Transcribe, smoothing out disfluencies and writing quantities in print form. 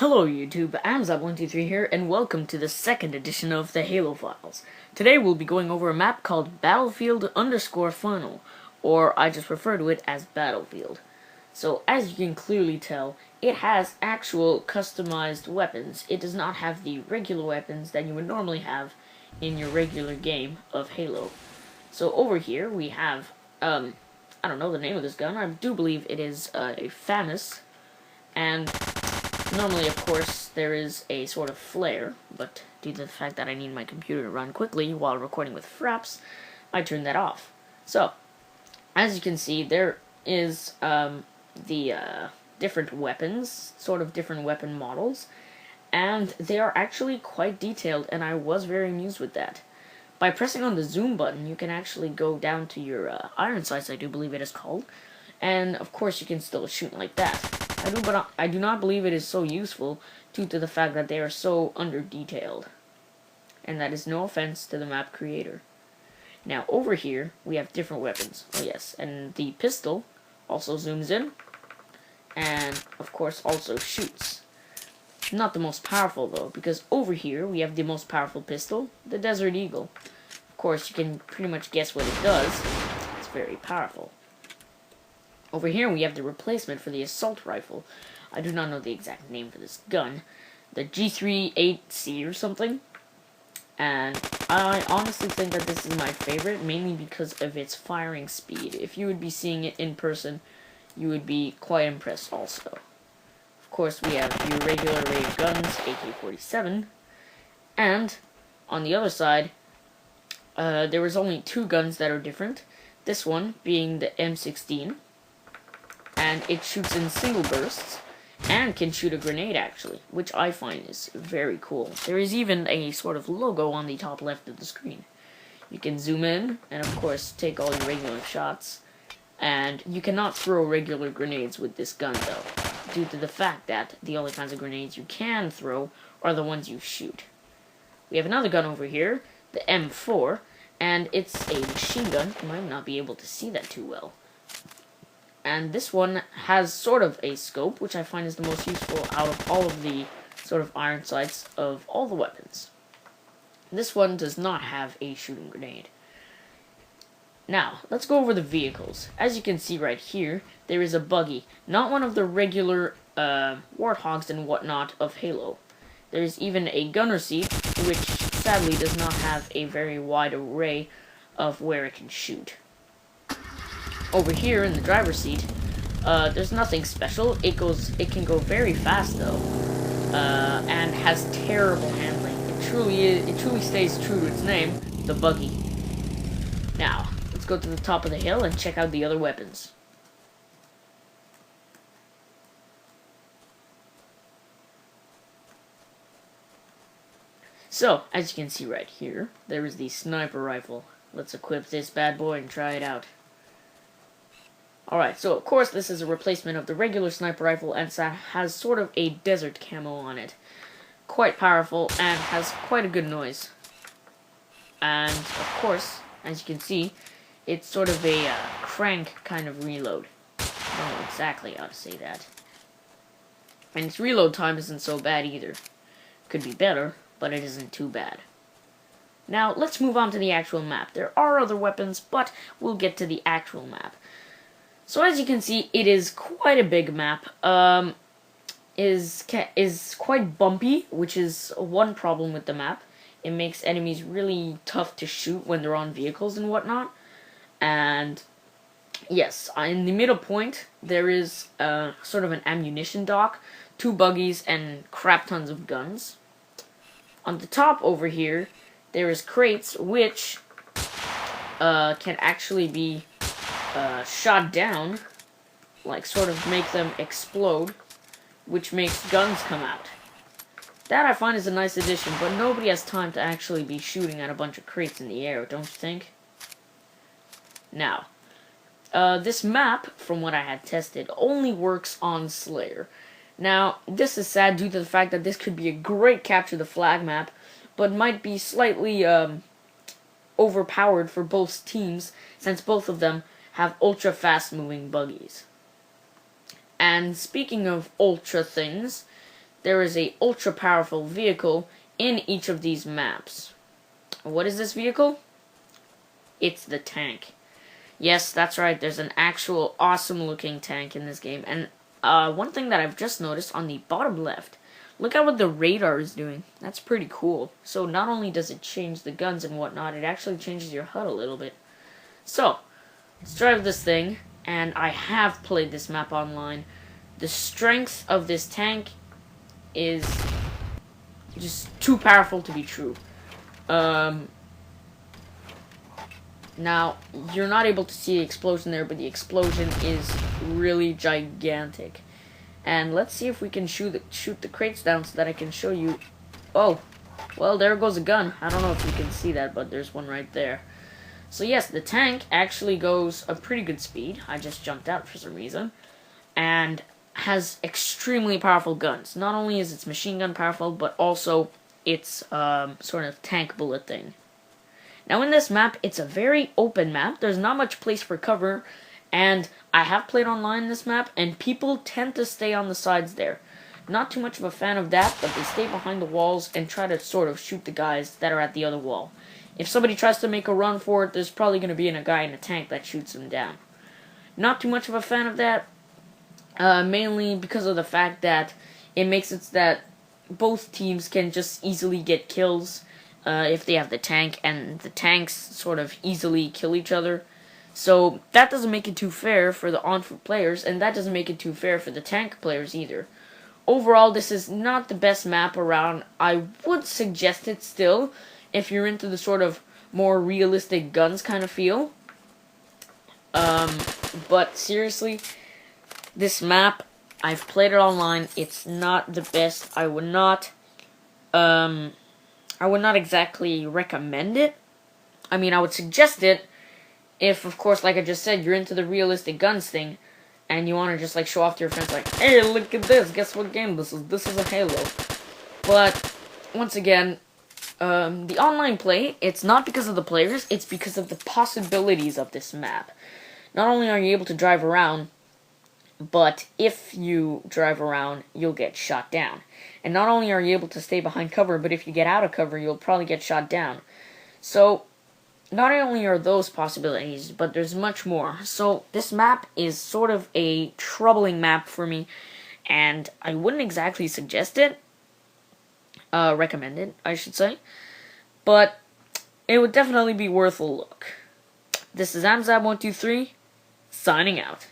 Hello YouTube, Amzab123 here, and welcome to the second edition of the Halo Files. Today we'll be going over a map called Battlefield_Final, or I just refer to it as Battlefield. So as you can clearly tell, it has actual customized weapons. It does not have the regular weapons that you would normally have in your regular game of Halo. So over here we have, I don't know the name of this gun, I do believe it is a FAMAS, and normally, of course, there is a sort of flare, but due to the fact that I need my computer to run quickly while recording with Fraps, I turned that off. So, as you can see, there is the different weapons, sort of different weapon models, and they are actually quite detailed, and I was very amused with that. By pressing on the zoom button, you can actually go down to your iron sights, I do believe it is called, and of course you can still shoot like that. I do not believe it is so useful due to the fact that they are so under-detailed. And that is no offense to the map creator. Now, over here, we have different weapons. Oh yes, and the pistol also zooms in, and of course also shoots. Not the most powerful though, because over here we have the most powerful pistol, the Desert Eagle. Of course, you can pretty much guess what it does. It's very powerful. Over here we have the replacement for the assault rifle. I do not know the exact name for this gun. The G38C or something. And I honestly think that this is my favorite, mainly because of its firing speed. If you would be seeing it in person, you would be quite impressed also. Of course, we have your regular rated guns, AK-47. And on the other side, there was only two guns that are different. This one being the M16. And it shoots in single bursts, and can shoot a grenade actually, which I find is very cool. There is even a sort of logo on the top left of the screen. You can zoom in, and of course take all your regular shots, and you cannot throw regular grenades with this gun though, due to the fact that the only kinds of grenades you can throw are the ones you shoot. We have another gun over here, the M4, and it's a machine gun. You might not be able to see that too well. And this one has sort of a scope, which I find is the most useful out of all of the sort of iron sights of all the weapons. This one does not have a shooting grenade. Now, let's go over the vehicles. As you can see right here, there is a buggy. Not one of the regular Warthogs and whatnot of Halo. There is even a gunner seat, which sadly does not have a very wide array of where it can shoot. Over here in the driver's seat, there's nothing special. It can go very fast though, and has terrible handling. It truly stays true to its name, the buggy. Now, let's go to the top of the hill and check out the other weapons. So, as you can see right here, there is the sniper rifle. Let's equip this bad boy and try it out. Alright, so of course this is a replacement of the regular sniper rifle, and has sort of a desert camo on it. Quite powerful, and has quite a good noise. And of course, as you can see, it's sort of a crank kind of reload. I don't know exactly how to say that. And its reload time isn't so bad either. Could be better, but it isn't too bad. Now, let's move on to the actual map. There are other weapons, but we'll get to the actual map. So as you can see, it is quite a big map. Is quite bumpy, which is one problem with the map. It makes enemies really tough to shoot when they're on vehicles and whatnot. And yes, in the middle point, there is sort of an ammunition dock, two buggies, and crap tons of guns. On the top over here, there is crates, which can actually be shot down, like sort of make them explode, which makes guns come out. That I find is a nice addition, but nobody has time to actually be shooting at a bunch of crates in the air, don't you think? Now, this map, from what I had tested, only works on Slayer. Now, this is sad due to the fact that this could be a great capture the flag map, but might be slightly overpowered for both teams, since both of them have ultra fast moving buggies. And speaking of ultra things, there is a ultra powerful vehicle in each of these maps. What is this vehicle? It's the tank. Yes, that's right, there's an actual awesome looking tank in this game. And one thing that I've just noticed on the bottom left, look at what the radar is doing. That's pretty cool. So not only does it change the guns and whatnot, it actually changes your HUD a little bit. So, let's drive this thing, and I have played this map online. The strength of this tank is just too powerful to be true. Now, you're not able to see the explosion there, but the explosion is really gigantic. And let's see if we can shoot the crates down so that I can show you. Oh, well, there goes a gun. I don't know if you can see that, but there's one right there. So yes, the tank actually goes a pretty good speed. I just jumped out for some reason. And has extremely powerful guns. Not only is its machine gun powerful, but also its sort of tank bullet thing. Now in this map, it's a very open map. There's not much place for cover, and I have played online this map, and people tend to stay on the sides there. Not too much of a fan of that, but they stay behind the walls and try to sort of shoot the guys that are at the other wall. If somebody tries to make a run for it, there's probably going to be a guy in a tank that shoots them down. Not too much of a fan of that, mainly because of the fact that it makes it that both teams can just easily get kills if they have the tank, and the tanks sort of easily kill each other. So that doesn't make it too fair for the on-foot players, and that doesn't make it too fair for the tank players either. Overall, this is not the best map around. I would suggest it still, if you're into the sort of more realistic guns kind of feel. But seriously, this map, I've played it online. It's not the best. I would not exactly recommend it. I mean, I would suggest it if, of course, like I just said, you're into the realistic guns thing, and you want to just, like, show off to your friends, like, hey, look at this, guess what game this is? This is a Halo. But, once again, the online play, it's not because of the players, it's because of the possibilities of this map. Not only are you able to drive around, but if you drive around, you'll get shot down. And not only are you able to stay behind cover, but if you get out of cover, you'll probably get shot down. So, not only are those possibilities, but there's much more. So, this map is sort of a troubling map for me, and I wouldn't exactly suggest it. Recommend it, I should say. But, it would definitely be worth a look. This is Amzab123, signing out.